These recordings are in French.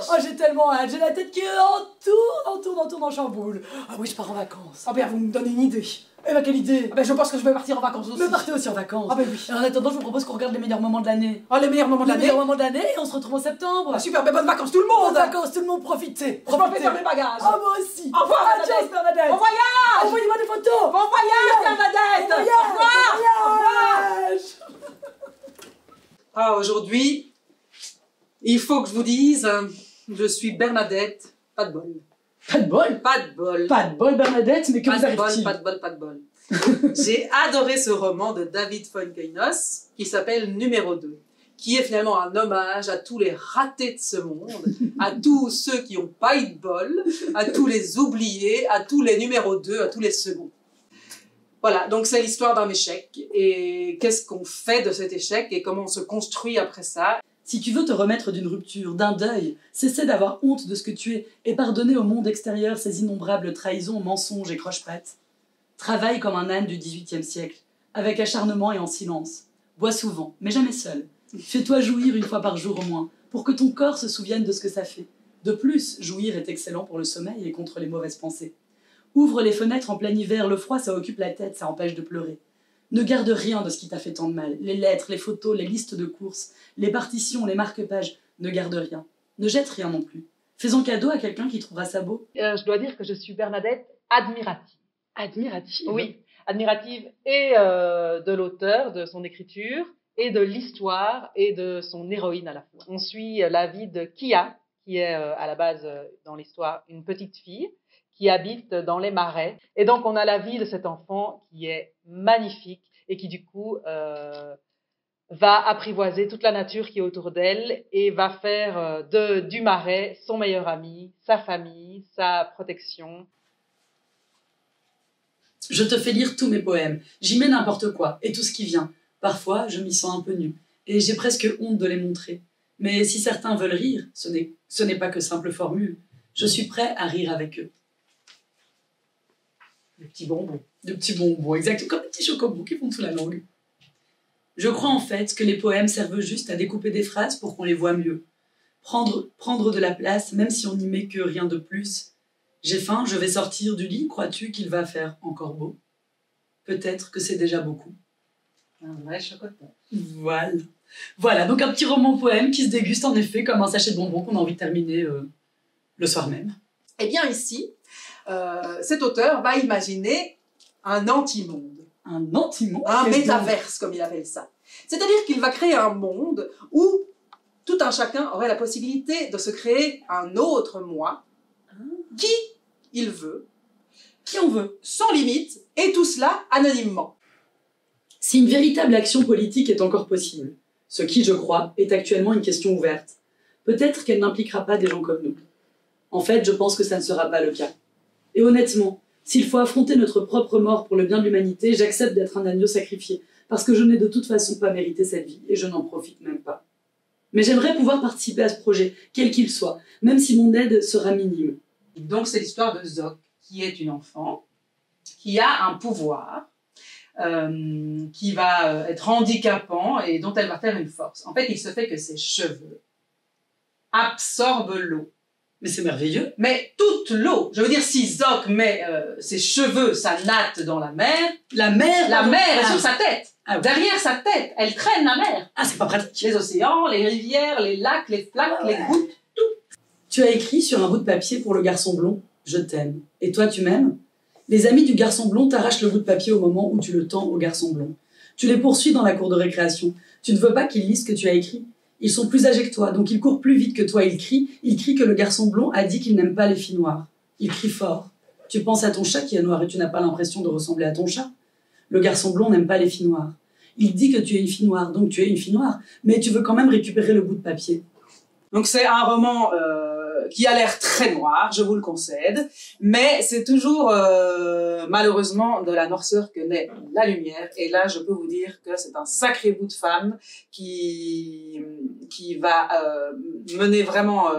Oh, j'ai tellement hâte, j'ai la tête qui tourne en chamboule. Ah oui, je pars en vacances. Ah ben, vous me donnez une idée. Eh ben, quelle idée? Ben, je pense que je vais partir en vacances aussi. Mais partez aussi en vacances. Ah ben oui. Et en attendant, je vous propose qu'on regarde les meilleurs moments de l'année. Ah, les meilleurs moments de Les l'année. meilleurs moments de l'année et on se retrouve en septembre. Ah, super, ben bonnes vacances tout le monde. Bonnes vacances, tout le monde, profitez. Je m'en vais faire mes bagages. Ah, moi aussi. Au revoir, Adios, Bernadette. Bernadette. Bon voyage. Envoyez-moi des photos. Bon voyage, Bernadette. Bon Au revoir. voyage. Ah, aujourd'hui, il faut que je vous dise, je suis Bernadette, pas de bol. Pas de bol. Pas de bol. Pas de bol, Bernadette, mais que Pas vous de bol, arrive-t-il? pas de bol, pas de bol. J'ai adoré ce roman de David Fuenkinos qui s'appelle Numéro 2, qui est finalement un hommage à tous les ratés de ce monde, à tous ceux qui n'ont pas eu de bol, à tous les oubliés, à tous les numéros 2, à tous les seconds. Voilà, donc c'est l'histoire d'un échec, et qu'est-ce qu'on fait de cet échec, et comment on se construit après ça. Si tu veux te remettre d'une rupture, d'un deuil, cesser d'avoir honte de ce que tu es et pardonner au monde extérieur ses innombrables trahisons, mensonges et croche-pattes. Travaille comme un âne du XVIIIe siècle, avec acharnement et en silence. Bois souvent, mais jamais seul. Fais-toi jouir une fois par jour au moins, pour que ton corps se souvienne de ce que ça fait. De plus, jouir est excellent pour le sommeil et contre les mauvaises pensées. Ouvre les fenêtres en plein hiver, le froid ça occupe la tête, ça empêche de pleurer. Ne garde rien de ce qui t'a fait tant de mal. Les lettres, les photos, les listes de courses, les partitions, les marque-pages. Ne garde rien. Ne jette rien non plus. Fais-en cadeau à quelqu'un qui trouvera ça beau. Je dois dire que je suis Bernadette admirative. Admirative. Oui, admirative et de l'auteur, de son écriture, et de l'histoire et de son héroïne à la fois. On suit la vie de Kia, qui est à la base dans l'histoire une petite fille, qui habite dans les marais. Et donc on a la vie de cet enfant qui est magnifique et qui du coup va apprivoiser toute la nature qui est autour d'elle et va faire du marais son meilleur ami, sa famille, sa protection. Je te fais lire tous mes poèmes. J'y mets n'importe quoi et tout ce qui vient. Parfois, je m'y sens un peu nue et j'ai presque honte de les montrer. Mais si certains veulent rire, ce n'est pas que simple formule. Je suis prêt à rire avec eux. Les petits bonbons. De petits bonbons, exactement, comme des petits chocobons qui font sous la langue. Je crois en fait que les poèmes servent juste à découper des phrases pour qu'on les voit mieux. Prendre de la place, même si on n'y met que rien de plus. J'ai faim, je vais sortir du lit, crois-tu qu'il va faire encore beau? Peut-être que c'est déjà beaucoup. Un vrai chocolat. Voilà. Voilà, donc un petit roman-poème qui se déguste en effet comme un sachet de bonbons qu'on a envie de terminer le soir même. Eh bien ici, cet auteur va imaginer un anti-monde. Un anti-monde? Un métaverse, comme il appelle ça. C'est-à-dire qu'il va créer un monde où tout un chacun aurait la possibilité de se créer un autre moi, qui il veut, qui on veut, sans limite, et tout cela anonymement. Si une véritable action politique est encore possible, ce qui, je crois, est actuellement une question ouverte, peut-être qu'elle n'impliquera pas des gens comme nous. En fait, je pense que ça ne sera pas le cas. Et honnêtement, s'il faut affronter notre propre mort pour le bien de l'humanité, j'accepte d'être un agneau sacrifié, parce que je n'ai de toute façon pas mérité cette vie, et je n'en profite même pas. Mais j'aimerais pouvoir participer à ce projet, quel qu'il soit, même si mon aide sera minime. Donc c'est l'histoire de Zoc, qui est une enfant, qui a un pouvoir, qui va être handicapant et dont elle va faire une force. En fait, il se fait que ses cheveux absorbent l'eau. Mais c'est merveilleux. Mais toute l'eau. Je veux dire, si Zoc met ses cheveux, sa natte dans la mer la mer est sur sa tête. Ah, derrière sa tête, elle traîne la mer. Ah, c'est pas pratique. Les océans, les rivières, les lacs, les flaques, les gouttes, tout. Tu as écrit sur un bout de papier pour le garçon blond « Je t'aime ». Et toi, tu m'aimes? Les amis du garçon blond t'arrachent le bout de papier au moment où tu le tends au garçon blond. Tu les poursuis dans la cour de récréation. Tu ne veux pas qu'ils lisent ce que tu as écrit. Ils sont plus âgés que toi, donc ils courent plus vite que toi. Ils crient que le garçon blond a dit qu'il n'aime pas les filles noires. Ils crient fort. Tu penses à ton chat qui est noir et tu n'as pas l'impression de ressembler à ton chat. Le garçon blond n'aime pas les filles noires. Il dit que tu es une fille noire, donc tu es une fille noire, mais tu veux quand même récupérer le bout de papier. Donc c'est un roman qui a l'air très noir, je vous le concède, mais c'est toujours malheureusement de la noirceur que naît la lumière. Et là, je peux vous dire que c'est un sacré bout de femme qui va mener vraiment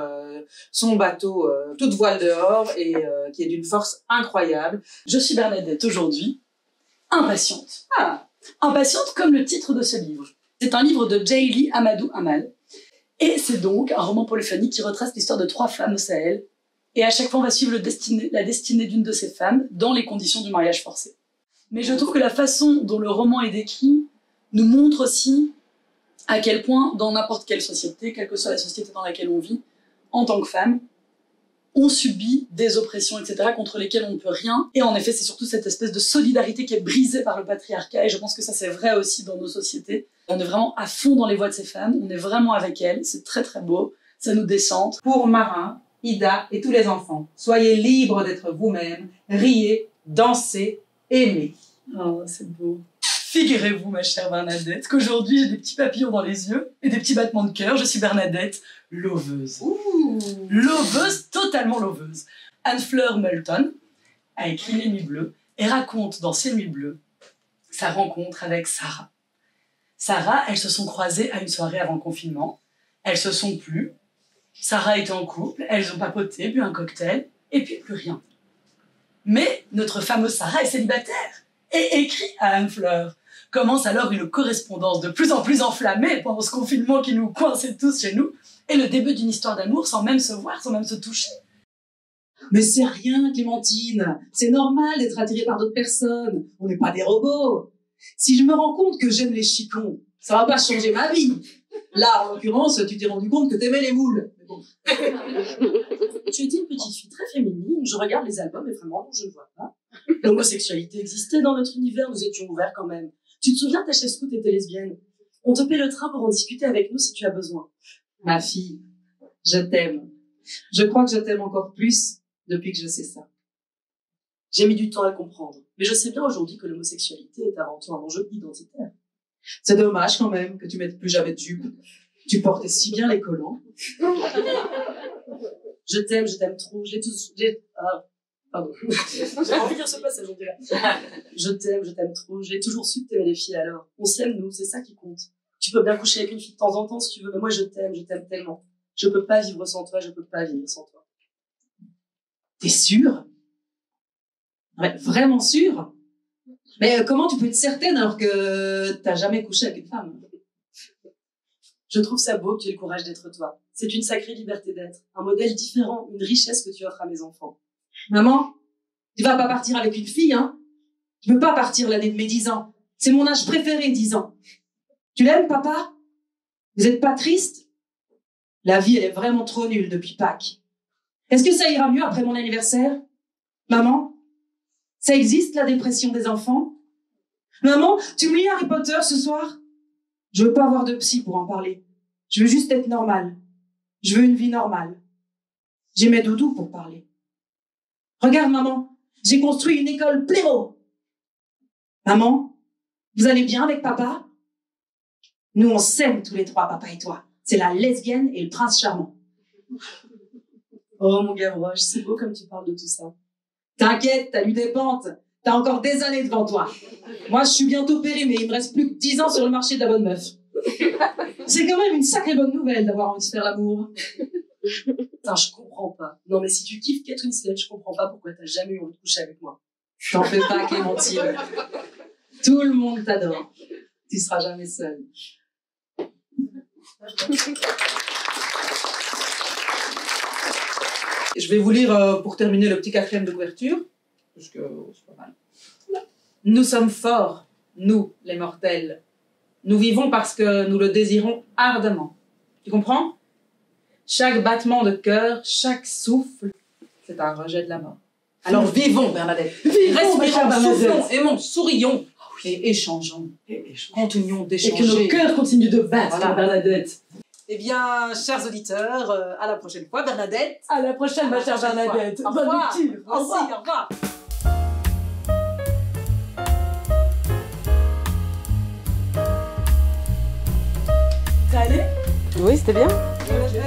son bateau toute voile dehors et qui est d'une force incroyable. Je suis Bernadette aujourd'hui, impatiente. Ah. Impatiente comme le titre de ce livre. C'est un livre de Jaili Amadou Amal. Et c'est donc un roman polyphonique qui retrace l'histoire de 3 femmes au Sahel. Et à chaque fois, on va suivre la destinée d'une de ces femmes dans les conditions du mariage forcé. Mais je trouve que la façon dont le roman est décrit nous montre aussi à quel point, dans n'importe quelle société, quelle que soit la société dans laquelle on vit, en tant que femme, on subit des oppressions, etc., contre lesquelles on ne peut rien. Et en effet, c'est surtout cette espèce de solidarité qui est brisée par le patriarcat. Et je pense que ça, c'est vrai aussi dans nos sociétés. On est vraiment à fond dans les voix de ces femmes. On est vraiment avec elles. C'est très, très beau. Ça nous descend. Pour Marin, Ida et tous les enfants, soyez libres d'être vous-même, riez, dansez, aimez. Oh, c'est beau. Figurez-vous, ma chère Bernadette, qu'aujourd'hui, j'ai des petits papillons dans les yeux et des petits battements de cœur. Je suis Bernadette, loveuse. Ouh. Loveuse, totalement loveuse. Anne-Fleur Moulton a écrit Les Nuits Bleues et raconte dans Ces Nuits Bleues sa rencontre avec Sarah. Sarah, elles se sont croisées à une soirée avant le confinement. Elles se sont plues. Sarah était en couple, elles ont papoté, bu un cocktail, et puis plus rien. Mais notre fameuse Sarah est célibataire et écrit à Anne-Fleur. Commence alors une correspondance de plus en plus enflammée pendant ce confinement qui nous coinçait tous chez nous, et le début d'une histoire d'amour sans même se voir, sans même se toucher. Mais c'est rien, Clémentine. C'est normal d'être attiré par d'autres personnes. On n'est pas des robots. Si je me rends compte que j'aime les chicons, ça va pas changer ma vie. Là, en l'occurrence, tu t'es rendu compte que t'aimais les moules. Mais bon. Tu étais une petite fille très féminine, je regarde les albums et vraiment, je ne vois pas. L'homosexualité existait dans notre univers, nous étions ouverts quand même. Tu te souviens, ta chef scout était lesbienne. On te paie le train pour en discuter avec nous si tu as besoin. Ma fille, je t'aime. Je crois que je t'aime encore plus depuis que je sais ça. J'ai mis du temps à le comprendre, mais je sais bien aujourd'hui que l'homosexualité est avant tout un enjeu identitaire. C'est dommage quand même que tu mettes plus jamais de jupe. Tu portais si bien les collants. Je t'aime trop, pardon. J'ai envie de dire ce passage, on dirait. Je t'aime trop, j'ai toujours su que t'aimais les filles alors. On s'aime, nous, c'est ça qui compte. Tu peux bien coucher avec une fille de temps en temps si tu veux, mais moi je t'aime tellement. Je peux pas vivre sans toi, je peux pas vivre sans toi. T'es sûre? Ouais, vraiment sûre? Mais comment tu peux être certaine alors que t'as jamais couché avec une femme? Je trouve ça beau que tu aies le courage d'être toi. C'est une sacrée liberté d'être, un modèle différent, une richesse que tu offres à mes enfants. Maman, tu vas pas partir avec une fille, hein? Je veux pas partir l'année de mes 10 ans. C'est mon âge préféré, 10 ans. Tu l'aimes, papa? Vous êtes pas triste? La vie, elle est vraiment trop nulle depuis Pâques. Est-ce que ça ira mieux après mon anniversaire? Maman, ça existe, la dépression des enfants? Maman, tu me lis Harry Potter ce soir? Je veux pas avoir de psy pour en parler. Je veux juste être normale. Je veux une vie normale. J'ai mes doudous pour parler. Regarde, maman, j'ai construit une école Plémo. Maman, vous allez bien avec papa? Nous, on s'aime tous les 3, papa et toi. C'est la lesbienne et le prince charmant. Oh, mon Gavroche, c'est beau comme tu parles de tout ça. T'inquiète, t'as lu des pentes. T'as encore des années devant toi. Moi, je suis bientôt périmée. Il me reste plus que 10 ans sur le marché de la bonne meuf. C'est quand même une sacrée bonne nouvelle d'avoir envie de faire l'amour. Putain, je comprends pas. Non, mais si tu kiffes Kate Winslet, je comprends pas pourquoi t'as jamais eu envie de coucher avec moi. T'en fais pas, Clémentine. Tout le monde t'adore. Tu seras jamais seule. Je vais vous lire, pour terminer, le petit 4e de couverture, parce que c'est pas mal. Nous sommes forts, nous, les mortels. Nous vivons parce que nous le désirons ardemment. Tu comprends? Chaque battement de cœur, chaque souffle, c'est un rejet de la mort. Alors vivons, Bernadette. Vivons, respirons, Bernadette. soufflons, aimons, sourions et échangeons. Continuons Et d'échanger. que nos cœurs continuent de battre, Voilà. Bernadette. Eh bien, chers auditeurs, à la prochaine fois, Bernadette. À la prochaine, ma chère Bernadette. Au revoir. Bonne lecture. Au revoir. Merci, au revoir. T'es allé? Oui, c'était bien. Je vais